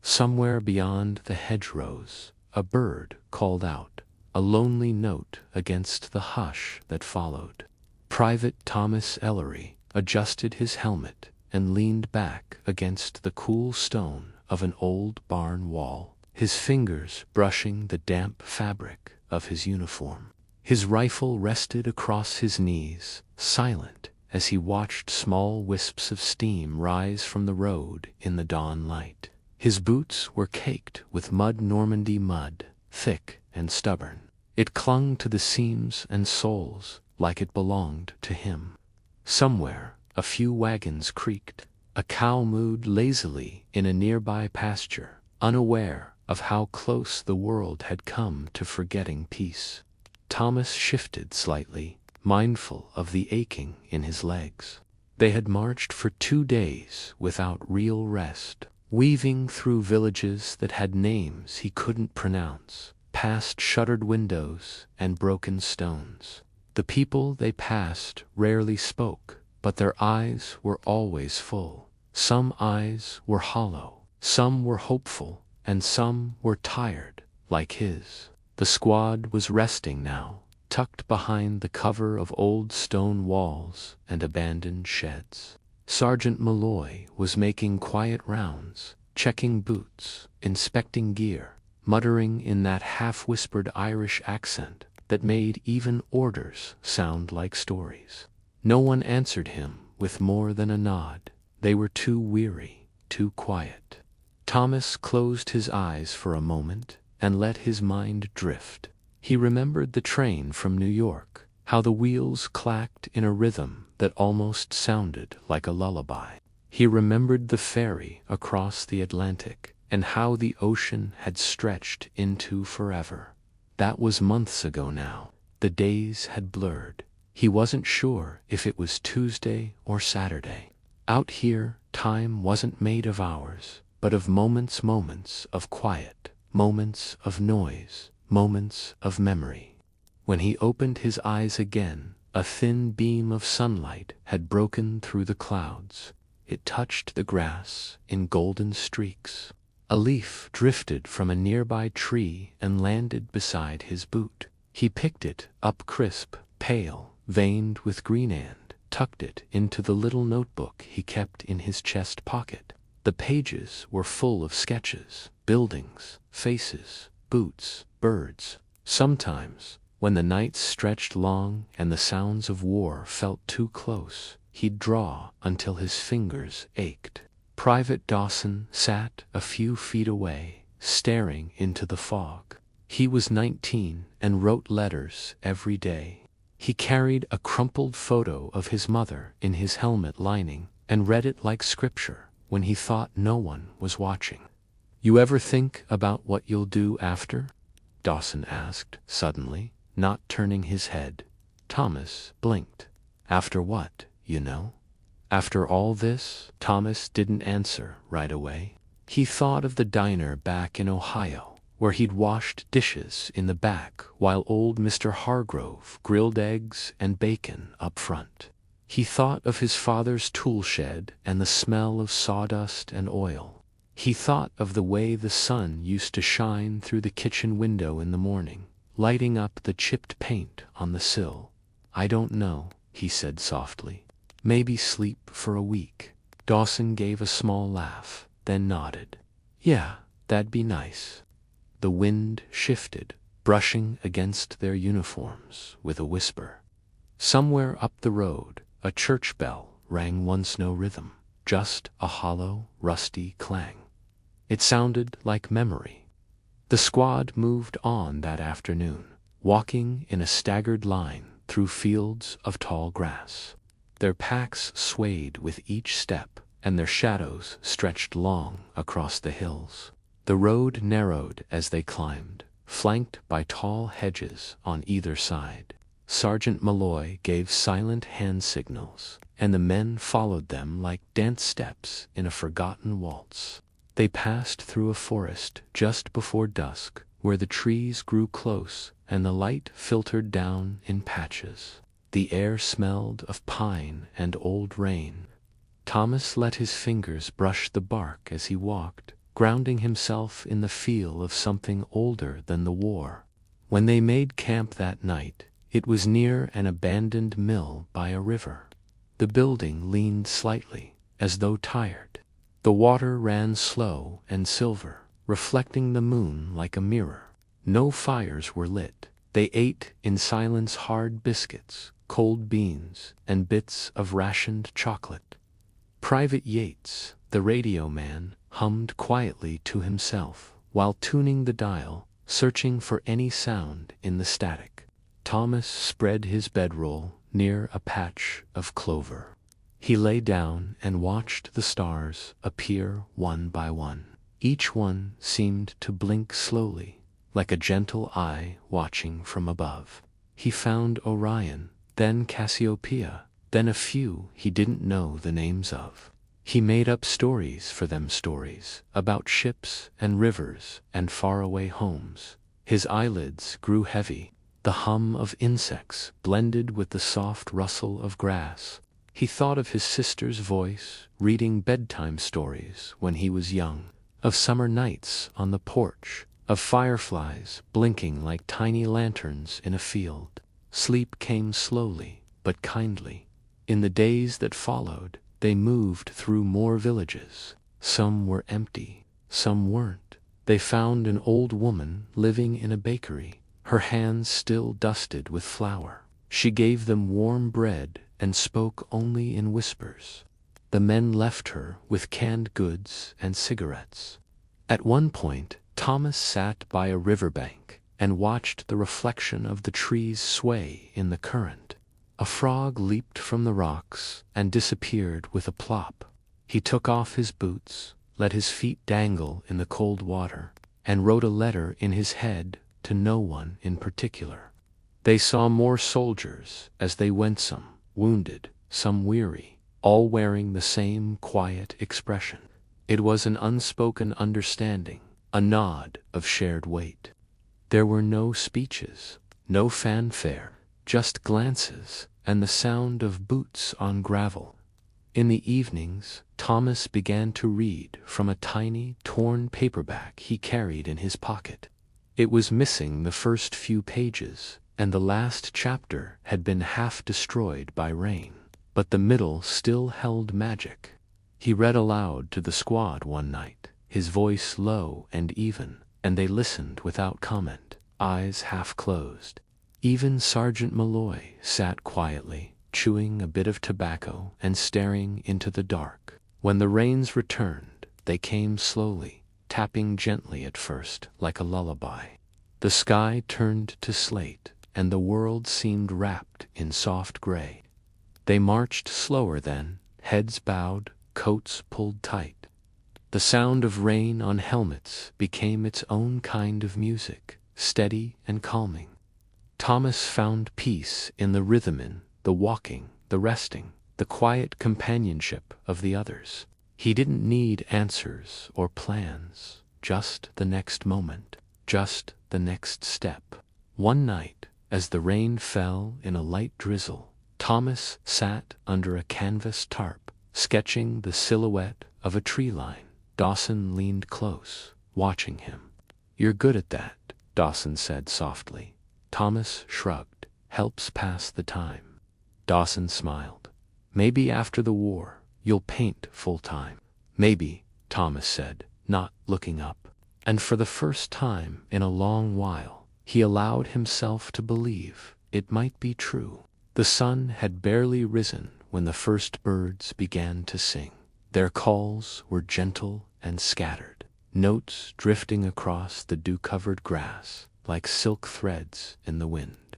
Somewhere beyond the hedgerows, a bird called out, a lonely note against the hush that followed. Private Thomas Ellery adjusted his helmet and leaned back against the cool stone of an old barn wall, his fingers brushing the damp fabric of his uniform. His rifle rested across his knees, silent as he watched small wisps of steam rise from the road in the dawn light. His boots were caked with Normandy mud, thick and stubborn. It clung to the seams and soles like it belonged to him. Somewhere, a few wagons creaked. A cow mooed lazily in a nearby pasture, unaware of how close the world had come to forgetting peace. Thomas shifted slightly, mindful of the aching in his legs. They had marched for 2 days without real rest, weaving through villages that had names he couldn't pronounce, past shuttered windows and broken stones. The people they passed rarely spoke, but their eyes were always full. Some eyes were hollow, some were hopeful, and some were tired, like his. The squad was resting now, tucked behind the cover of old stone walls and abandoned sheds. Sergeant Malloy was making quiet rounds, checking boots, inspecting gear, muttering in that half-whispered Irish accent that made even orders sound like stories. No one answered him with more than a nod. They were too weary, too quiet. Thomas closed his eyes for a moment and let his mind drift. He remembered the train from New York, how the wheels clacked in a rhythm that almost sounded like a lullaby. He remembered the ferry across the Atlantic and how the ocean had stretched into forever. That was months ago now. The days had blurred. He wasn't sure if it was Tuesday or Saturday. Out here, time wasn't made of hours, but of moments of quiet, moments of noise, moments of memory. When he opened his eyes again, a thin beam of sunlight had broken through the clouds. It touched the grass in golden streaks. A leaf drifted from a nearby tree and landed beside his boot. He picked it up crisp, pale, veined with green and tucked it into the little notebook he kept in his chest pocket. The pages were full of sketches, buildings, faces, boots, birds. Sometimes, when the nights stretched long and the sounds of war felt too close, he'd draw until his fingers ached. Private Dawson sat a few feet away, staring into the fog. He was 19 and wrote letters every day. He carried a crumpled photo of his mother in his helmet lining and read it like scripture when he thought no one was watching. "You ever think about what you'll do after?" Dawson asked suddenly, not turning his head. Thomas blinked. "After what, you know?" After all this, Thomas didn't answer right away. He thought of the diner back in Ohio, where he'd washed dishes in the back while old Mr. Hargrove grilled eggs and bacon up front. He thought of his father's tool shed and the smell of sawdust and oil. He thought of the way the sun used to shine through the kitchen window in the morning, lighting up the chipped paint on the sill. "I don't know," he said softly. "Maybe sleep for a week." Dawson gave a small laugh, then nodded. "Yeah, that'd be nice." The wind shifted, brushing against their uniforms with a whisper. Somewhere up the road, a church bell rang once no rhythm, just a hollow, rusty clang. It sounded like memory. The squad moved on that afternoon, walking in a staggered line through fields of tall grass. Their packs swayed with each step, and their shadows stretched long across the hills. The road narrowed as they climbed, flanked by tall hedges on either side. Sergeant Malloy gave silent hand signals, and the men followed them like dance steps in a forgotten waltz. They passed through a forest just before dusk, where the trees grew close and the light filtered down in patches. The air smelled of pine and old rain. Thomas let his fingers brush the bark as he walked, grounding himself in the feel of something older than the war. When they made camp that night, it was near an abandoned mill by a river. The building leaned slightly, as though tired. The water ran slow and silver, reflecting the moon like a mirror. No fires were lit. They ate in silence hard biscuits, cold beans, and bits of rationed chocolate. Private Yates, the radio man, hummed quietly to himself, while tuning the dial, searching for any sound in the static. Thomas spread his bedroll near a patch of clover. He lay down and watched the stars appear one by one. Each one seemed to blink slowly, like a gentle eye watching from above. He found Orion, then Cassiopeia, then a few he didn't know the names of. He made up stories for them, stories about ships and rivers and faraway homes. His eyelids grew heavy. The hum of insects blended with the soft rustle of grass. He thought of his sister's voice reading bedtime stories when he was young, of summer nights on the porch, of fireflies blinking like tiny lanterns in a field. Sleep came slowly but kindly. In the days that followed, they moved through more villages. Some were empty, some weren't. They found an old woman living in a bakery, her hands still dusted with flour. She gave them warm bread and spoke only in whispers. The men left her with canned goods and cigarettes. At one point, Thomas sat by a riverbank and watched the reflection of the trees sway in the current. A frog leaped from the rocks and disappeared with a plop. He took off his boots, let his feet dangle in the cold water, and wrote a letter in his head to no one in particular. They saw more soldiers as they went, some wounded, some weary, all wearing the same quiet expression. It was an unspoken understanding, a nod of shared weight. There were no speeches, no fanfare, just glances and the sound of boots on gravel. In the evenings, Thomas began to read from a tiny, torn paperback he carried in his pocket. It was missing the first few pages, and the last chapter had been half destroyed by rain. But the middle still held magic. He read aloud to the squad one night, his voice low and even, and they listened without comment, eyes half closed. Even Sergeant Malloy sat quietly, chewing a bit of tobacco and staring into the dark. When the rains returned, they came slowly, tapping gently at first, like a lullaby. The sky turned to slate, and the world seemed wrapped in soft gray. They marched slower then, heads bowed, coats pulled tight. The sound of rain on helmets became its own kind of music, steady and calming. Thomas found peace in the rhythm, in the walking, the resting, the quiet companionship of the others. He didn't need answers or plans, just the next moment, just the next step. One night, as the rain fell in a light drizzle, Thomas sat under a canvas tarp, sketching the silhouette of a tree line. Dawson leaned close, watching him. "You're good at that," Dawson said softly. Thomas shrugged. "Helps pass the time." Dawson smiled. "Maybe after the war, you'll paint full-time." "Maybe," Thomas said, not looking up. And for the first time in a long while, he allowed himself to believe it might be true. The sun had barely risen when the first birds began to sing. Their calls were gentle and scattered, notes drifting across the dew-covered grass like silk threads in the wind.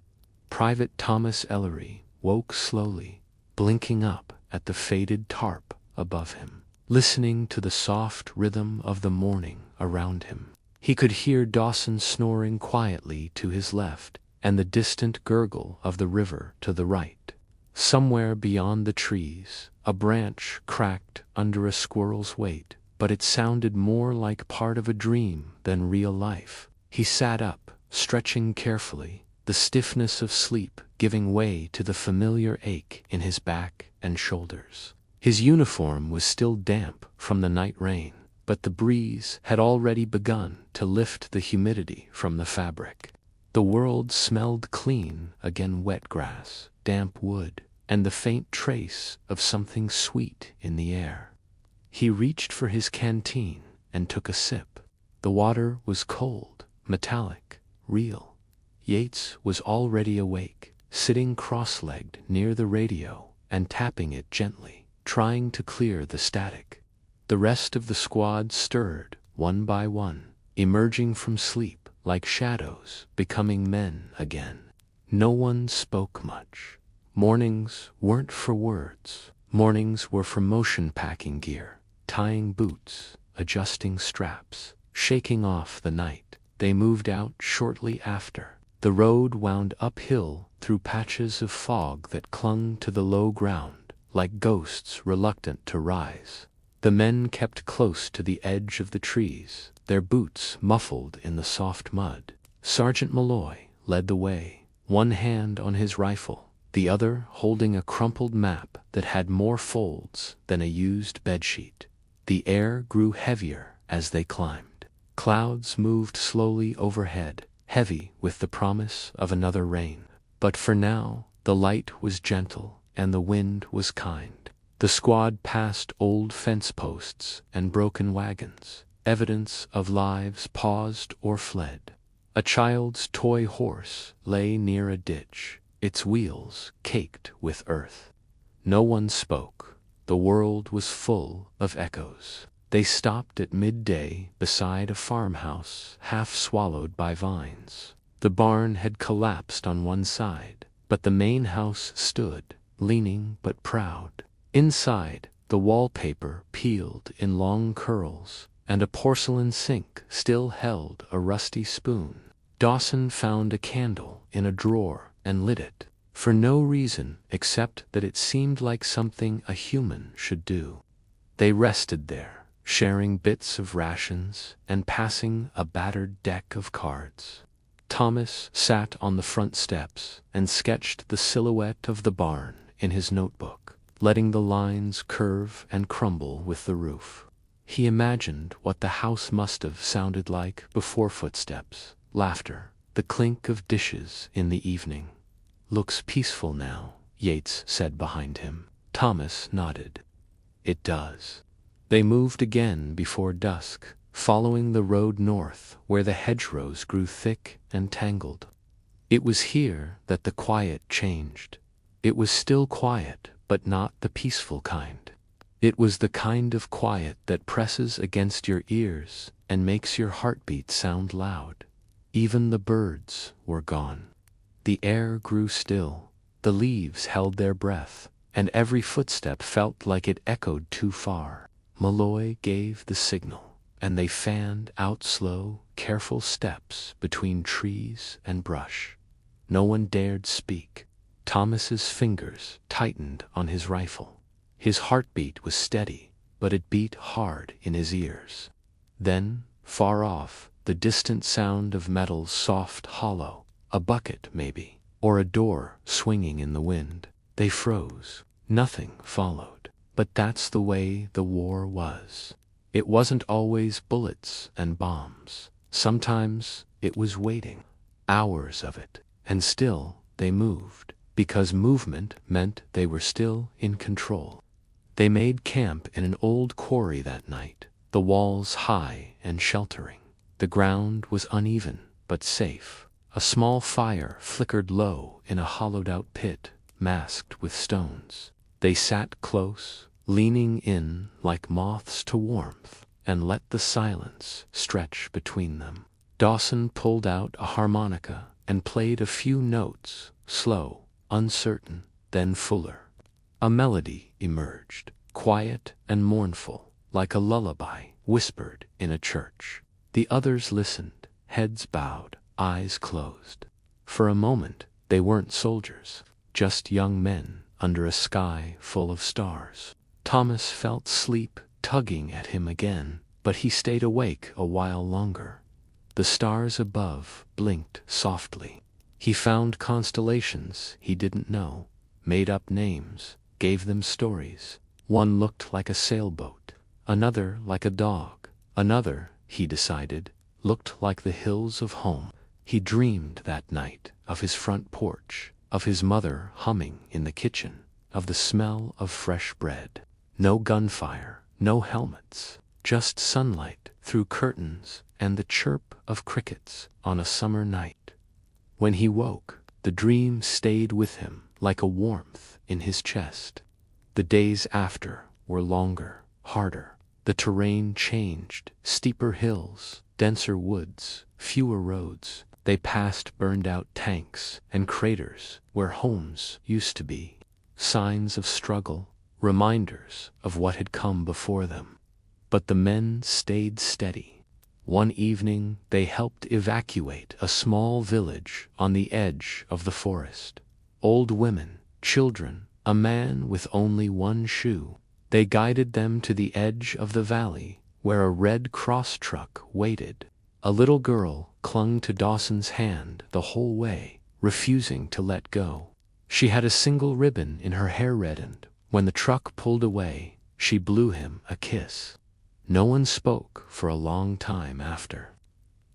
Private Thomas Ellery woke slowly, blinking up at the faded tarp above him, listening to the soft rhythm of the morning around him. He could hear Dawson snoring quietly to his left, and the distant gurgle of the river to the right. Somewhere beyond the trees, a branch cracked under a squirrel's weight, but it sounded more like part of a dream than real life. He sat up, stretching carefully, the stiffness of sleep giving way to the familiar ache in his back and shoulders. His uniform was still damp from the night rain, but the breeze had already begun to lift the humidity from the fabric. The world smelled clean again, wet grass, damp wood, and the faint trace of something sweet in the air. He reached for his canteen and took a sip. The water was cold, metallic, real. Yates was already awake, sitting cross-legged near the radio and tapping it gently, trying to clear the static. The rest of the squad stirred, one by one, emerging from sleep like shadows, becoming men again. No one spoke much. Mornings weren't for words. Mornings were for motion packing gear, tying boots, adjusting straps, shaking off the night. They moved out shortly after. The road wound uphill through patches of fog that clung to the low ground, like ghosts reluctant to rise. The men kept close to the edge of the trees, their boots muffled in the soft mud. Sergeant Malloy led the way, one hand on his rifle, the other holding a crumpled map that had more folds than a used bedsheet. The air grew heavier as they climbed. Clouds moved slowly overhead, heavy with the promise of another rain. But for now, the light was gentle and the wind was kind. The squad passed old fence posts and broken wagons, evidence of lives paused or fled. A child's toy horse lay near a ditch, its wheels caked with earth. No one spoke. The world was full of echoes. They stopped at midday beside a farmhouse half swallowed by vines. The barn had collapsed on one side, but the main house stood, leaning but proud. Inside, the wallpaper peeled in long curls, and a porcelain sink still held a rusty spoon. Dawson found a candle in a drawer and lit it, for no reason except that it seemed like something a human should do. They rested there, sharing bits of rations and passing a battered deck of cards. Thomas sat on the front steps and sketched the silhouette of the barn in his notebook, letting the lines curve and crumble with the roof. He imagined what the house must have sounded like before footsteps, laughter, the clink of dishes in the evening. "Looks peaceful now," Yates said behind him. Thomas nodded. "It does." They moved again before dusk, following the road north where the hedgerows grew thick and tangled. It was here that the quiet changed. It was still quiet, but not the peaceful kind. It was the kind of quiet that presses against your ears and makes your heartbeat sound loud. Even the birds were gone. The air grew still, the leaves held their breath, and every footstep felt like it echoed too far. Malloy gave the signal, and they fanned out slow, careful steps between trees and brush. No one dared speak. Thomas's fingers tightened on his rifle. His heartbeat was steady, but it beat hard in his ears. Then, far off, the distant sound of metal's soft hollow, a bucket maybe, or a door swinging in the wind. They froze. Nothing followed. But that's the way the war was. It wasn't always bullets and bombs. Sometimes it was waiting. Hours of it. And still they moved, because movement meant they were still in control. They made camp in an old quarry that night, the walls high and sheltering. The ground was uneven, but safe. A small fire flickered low in a hollowed-out pit, masked with stones. They sat close, leaning in like moths to warmth, and let the silence stretch between them. Dawson pulled out a harmonica and played a few notes, slow, uncertain, then fuller. A melody emerged, quiet and mournful, like a lullaby whispered in a church. The others listened, heads bowed, eyes closed. For a moment, they weren't soldiers, just young men under a sky full of stars. Thomas felt sleep tugging at him again, but he stayed awake a while longer. The stars above blinked softly. He found constellations he didn't know, made up names, gave them stories. One looked like a sailboat, another like a dog, another, he decided, looked like the hills of home. He dreamed that night of his front porch, of his mother humming in the kitchen, of the smell of fresh bread. No gunfire, no helmets, just sunlight through curtains and the chirp of crickets on a summer night. When he woke, the dream stayed with him like a warmth in his chest. The days after were longer, harder. The terrain changed, steeper hills, denser woods, fewer roads. They passed burned-out tanks and craters where homes used to be. Signs of struggle, reminders of what had come before them. But the men stayed steady. One evening they helped evacuate a small village on the edge of the forest. Old women, children, a man with only one shoe. They guided them to the edge of the valley where a Red Cross truck waited. A little girl clung to Dawson's hand the whole way, refusing to let go. She had a single ribbon in her hair reddened. When the truck pulled away, she blew him a kiss. No one spoke for a long time after.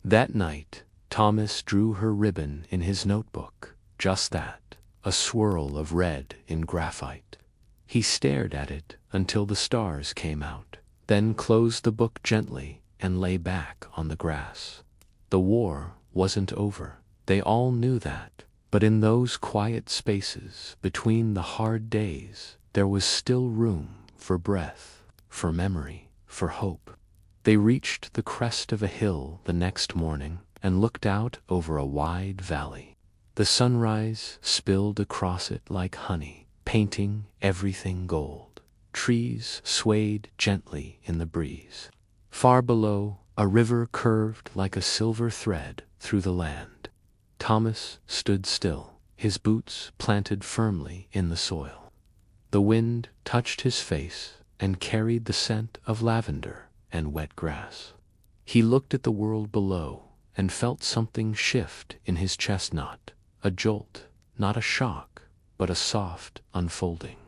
That night, Thomas drew her ribbon in his notebook. Just that, a swirl of red in graphite. He stared at it until the stars came out, then closed the book gently and lay back on the grass. The war wasn't over. They all knew that. But in those quiet spaces between the hard days, there was still room for breath, for memory, for hope. They reached the crest of a hill the next morning and looked out over a wide valley. The sunrise spilled across it like honey, painting everything gold. Trees swayed gently in the breeze. Far below, a river curved like a silver thread through the land. Thomas stood still, his boots planted firmly in the soil. The wind touched his face and carried the scent of lavender and wet grass. He looked at the world below and felt something shift in his chestnut, a jolt, not a shock, but a soft unfolding.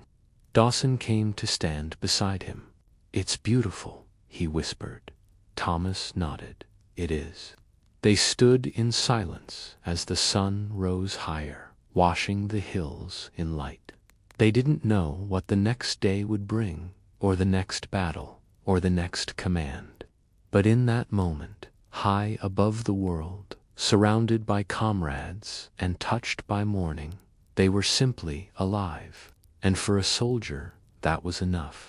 Dawson came to stand beside him. "It's beautiful," he whispered. Thomas nodded. "It is." They stood in silence as the sun rose higher, washing the hills in light. They didn't know what the next day would bring, or the next battle, or the next command. But in that moment, high above the world, surrounded by comrades and touched by morning, they were simply alive. And for a soldier, that was enough.